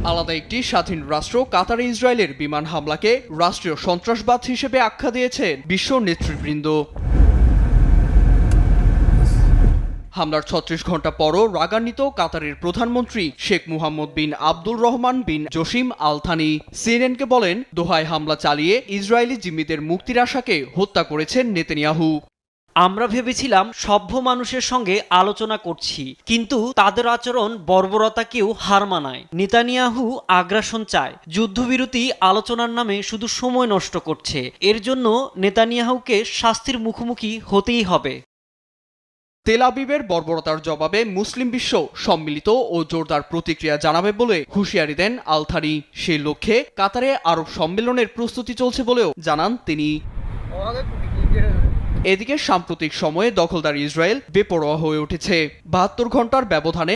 আলাদা একটি স্বাধীন রাষ্ট্র কাতারে ইসরায়েলের বিমান হামলাকে রাষ্ট্রীয় সন্ত্রাসবাদ হিসেবে আখ্যা দিয়েছেন বিশ্ব নেতৃবৃন্দ। হামলার ৩৬ ঘণ্টা পরও রাগান্বিত কাতারের প্রধানমন্ত্রী শেখ মুহাম্মদ বিন আব্দুল রহমান বিন জসিম আল থানি সিএনএনকে বলেন, দোহায় হামলা চালিয়ে ইসরায়েলি জিম্মিদের মুক্তির আশাকে হত্যা করেছেন নেতানিয়াহু। আমরা ভেবেছিলাম সভ্য মানুষের সঙ্গে আলোচনা করছি, কিন্তু তাদের আচরণ বর্বরতাকেও হার মানায়। নেতানিয়াহু আগ্রাসন চায়, যুদ্ধবিরতি আলোচনার নামে শুধু সময় নষ্ট করছে। এর জন্য নেতানিয়াহুকে শাস্তির মুখোমুখি হতেই হবে। তেল আবিবের বর্বরতার জবাবে মুসলিম বিশ্ব সম্মিলিত ও জোরদার প্রতিক্রিয়া জানাবে বলে হুঁশিয়ারি দেন আল থানি। সেই লক্ষ্যে কাতারে আরব সম্মেলনের প্রস্তুতি চলছে বলেও জানান তিনি। এদিকে সাম্প্রতিক সময়ে দখলদার ইসরায়েল বেপরোয়া হয়ে উঠেছে। ৭২ ঘণ্টার ব্যবধানে